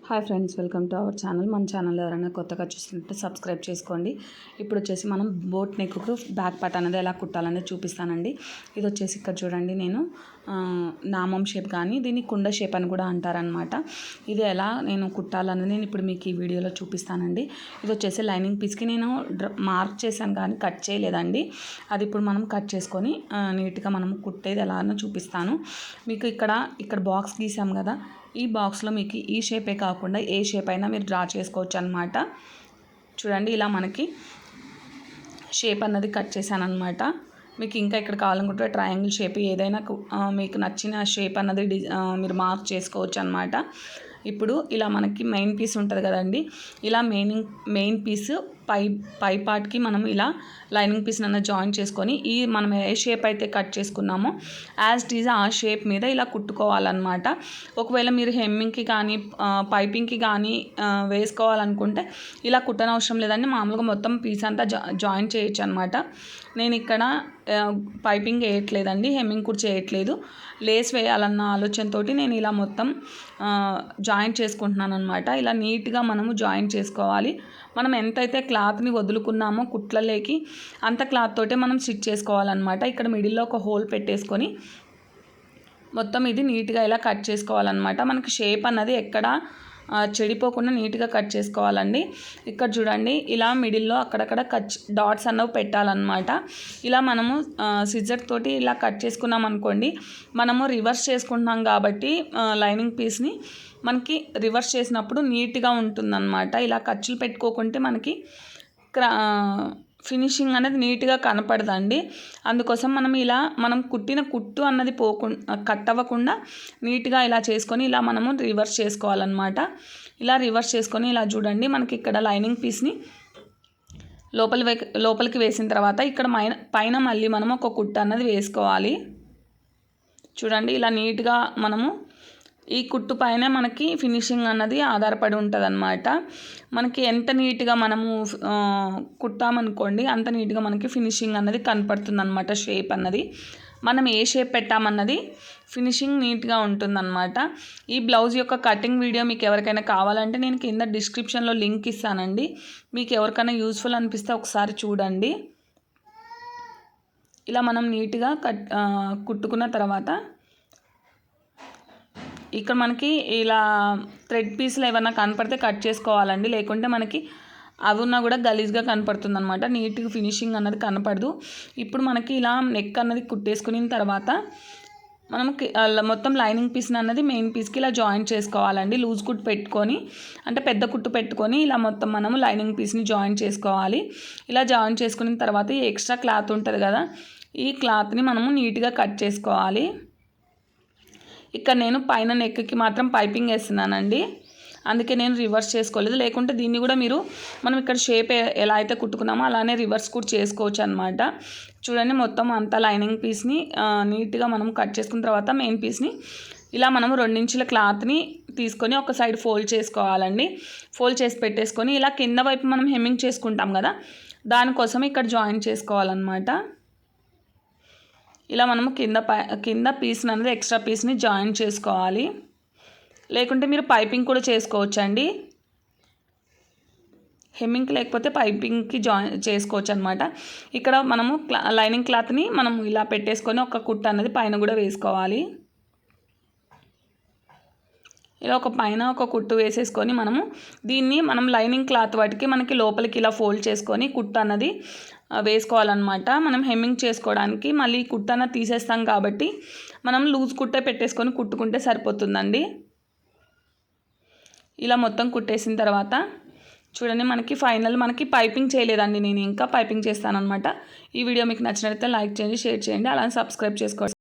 Hi friends, welcome to our channel. మన channel ఎవరైనా కొత్తగా చూస్తుంటే సబ్స్క్రైబ్ చేసుకోండి. ఇప్పుడు వచ్చేసి మనం బోట్ నెక్కు బ్యాక్ పార్ట్ అనేది ఎలా కుట్టాలనేది చూపిస్తానండి. ఇది వచ్చేసి ఇక్కడ చూడండి, నేను నామం షేప్ కానీ దీన్ని కుండ షేప్ అని కూడా అంటారనమాట. ఇది ఎలా నేను కుట్టాలనేది నేను ఇప్పుడు మీకు ఈ వీడియోలో చూపిస్తానండి. ఇది వచ్చేసి లైనింగ్ పీస్కి నేను మార్క్ చేశాను కానీ కట్ చేయలేదండి. అది ఇప్పుడు మనం కట్ చేసుకొని నీట్గా మనం కుట్టేది ఎలానో చూపిస్తాను మీకు. ఇక్కడ బాక్స్ గీసాం కదా, ఈ బాక్స్లో మీకు ఈ షేపే కాకుండా ఏ షేప్ అయినా మీరు డ్రా చేసుకోవచ్చు అనమాట. చూడండి, ఇలా మనకి షేప్ అన్నది కట్ చేశాను అనమాట. మీకు ఇంకా ఇక్కడ కావాలనుకుంటే ట్రయాంగిల్ షేప్ ఏదైనా మీకు నచ్చిన షేప్ అన్నది మీరు మార్క్ చేసుకోవచ్చు అనమాట. ఇప్పుడు ఇలా మనకి మెయిన్ పీస్ ఉంటుంది కదండి, ఇలా మెయిన్ పీస్ పై పార్ట్కి మనం ఇలా లైనింగ్ పీస్ని అన్న జాయిన్ చేసుకొని మనం ఏ షేప్ అయితే కట్ చేసుకున్నామో యాజ్ ఇట్ ఈజ్ ఆ షేప్ మీద ఇలా కుట్టుకోవాలన్నమాట. ఒకవేళ మీరు హెమ్మింగ్కి కానీ పైపింగ్కి కానీ వేసుకోవాలనుకుంటే ఇలా కుట్టనవసరం లేదండి, మామూలుగా మొత్తం పీస్ అంతా జాయిన్ చేయొచ్చు అనమాట. నేను ఇక్కడ పైపింగ్ వేయట్లేదండి, హెమ్మింగ్ కూడా చేయట్లేదు. లేస్ వేయాలన్న ఆలోచనతో నేను ఇలా మొత్తం జాయిన్ చేసుకుంటున్నాను అనమాట. ఇలా నీట్గా మనము జాయిన్ చేసుకోవాలి. మనం ఎంతైతే క్లాత్ని వదులుకున్నామో కుట్లలోకి అంత క్లాత్ తోటే మనం స్టిచ్ చేసుకోవాలన్నమాట. ఇక్కడ మిడిల్లో ఒక హోల్ పెట్టేసుకొని మొత్తం ఇది నీట్గా ఇలా కట్ చేసుకోవాలన్నమాట. మనకి షేప్ అన్నది ఎక్కడ చెడిపోకుండా నీట్గా కట్ చేసుకోవాలండి. ఇక్కడ చూడండి, ఇలా మిడిల్లో అక్కడక్కడ డాట్స్ అన్నవి పెట్టాలన్నమాట. ఇలా మనము సిజర్ తోటి ఇలా కట్ చేసుకున్నాం అనుకోండి, మనము రివర్స్ చేసుకుంటున్నాం కాబట్టి లైనింగ్ పీస్ని మనకి రివర్స్ చేసినప్పుడు నీట్గా ఉంటుందన్నమాట. ఇలా ఖర్చులు పెట్టుకోకుంటే మనకి ఫినిషింగ్ అనేది నీట్గా కనపడదండి. అందుకోసం మనం కుట్టిన కుట్టు అన్నది కట్ అవ్వకుండా నీట్గా ఇలా చేసుకొని ఇలా మనము రివర్స్ చేసుకోవాలన్నమాట. ఇలా రివర్స్ చేసుకొని ఇలా చూడండి, మనకి ఇక్కడ లైనింగ్ పీస్ని లోపలికి వేసిన తర్వాత ఇక్కడ పైన మళ్ళీ మనం ఒక కుట్టు అన్నది వేసుకోవాలి. చూడండి, ఇలా నీట్గా మనము ఈ కుట్టు పైన మనకి ఫినిషింగ్ అన్నది ఆధారపడి ఉంటుంది అనమాట. మనకి ఎంత నీట్గా మనము కుట్టామనుకోండి అంత నీట్గా మనకి ఫినిషింగ్ అన్నది కనపడుతుంది అనమాట. షేప్ అన్నది మనం ఏ షేప్ పెట్టామన్నది ఫినిషింగ్ నీట్గా ఉంటుందన్నమాట. ఈ బ్లౌజ్ యొక్క కటింగ్ వీడియో మీకు ఎవరికైనా కావాలంటే నేను కింద డిస్క్రిప్షన్లో లింక్ ఇస్తానండి. మీకు ఎవరికైనా యూస్ఫుల్ అనిపిస్తే ఒకసారి చూడండి. ఇలా మనం నీట్గా కుట్టుకున్న తర్వాత ఇక్కడ మనకి ఇలా థ్రెడ్ పీస్లు ఏమన్నా కనపడితే కట్ చేసుకోవాలండి, లేకుంటే మనకి అవి ఉన్నా కూడా గలీజ్గా కనపడుతుంది అనమాట. నీట్గా ఫినిషింగ్ అన్నది కనపడదు. ఇప్పుడు మనకి ఇలా నెక్ అన్నది కుట్టేసుకున్న తర్వాత మనం మొత్తం లైనింగ్ పీస్ని అన్నది మెయిన్ పీస్కి ఇలా జాయిన్ చేసుకోవాలండి. లూజ్ కుట్టు పెట్టుకొని, అంటే పెద్ద కుట్టు పెట్టుకొని ఇలా మొత్తం మనము లైనింగ్ పీస్ని జాయిన్ చేసుకోవాలి. ఇలా జాయిన్ చేసుకున్న తర్వాత ఈ ఎక్స్ట్రా క్లాత్ ఉంటుంది కదా, ఈ క్లాత్ని మనము నీట్గా కట్ చేసుకోవాలి. ఇక్కడ నేను పైన నెక్కి మాత్రం పైపింగ్ వేస్తున్నానండి, అందుకే నేను రివర్స్ చేసుకోలేదు. లేకుంటే దీన్ని కూడా మనం ఇక్కడ షేప్ ఎలా అయితే కుట్టుకున్నామో అలానే రివర్స్ కూడా చేసుకోవచ్చు అనమాట. చూడండి, మొత్తం అంతా లైనింగ్ పీస్ని నీట్గా మనం కట్ చేసుకున్న తర్వాత మెయిన్ పీస్ని ఇలా మనం 2 ఇంచుల క్లాత్ని తీసుకొని ఒక సైడ్ ఫోల్డ్ చేసుకోవాలండి. ఫోల్డ్ చేసి పెట్టేసుకొని ఇలా కింద వైపు మనం హెమ్మింగ్ చేసుకుంటాం కదా, దానికోసం ఇక్కడ జాయిన్ చేసుకోవాలన్నమాట. ఇలా మనము కింద పీస్ని అనేది ఎక్స్ట్రా పీస్ని జాయిన్ చేసుకోవాలి. లేకుంటే మీరు పైపింగ్ కూడా చేసుకోవచ్చు అండి. హెమ్మింగ్కి లేకపోతే పైపింగ్కి జాయిన్ చేసుకోవచ్చు అనమాట. ఇక్కడ మనము లైనింగ్ క్లాత్ని మనం ఇలా పెట్టేసుకొని ఒక కుట్టు అనేది పైన కూడా వేసుకోవాలి. ఇలా పైన ఒక కుట్టు వేసేసుకొని మనం లైనింగ్ క్లాత్ వాటికి మనకి లోపలికి ఇలా ఫోల్డ్ చేసుకొని కుట్టు అన్నది వేసుకోవాలన్నమాట. మనం హెమ్మింగ్ చేసుకోవడానికి మళ్ళీ కుట్టు అన్నది తీసేస్తాం కాబట్టి మనం లూజ్ కుట్టే పెట్టేసుకొని కుట్టుకుంటే సరిపోతుందండి. ఇలా మొత్తం కుట్టేసిన తర్వాత చూడండి, మనకి పైపింగ్ చేయలేదండి, నేను ఇంకా పైపింగ్ చేస్తాను అనమాట. ఈ వీడియో మీకు నచ్చినట్లయితే లైక్ చేయండి, షేర్ చేయండి, అలానే సబ్స్క్రైబ్ చేసుకోండి.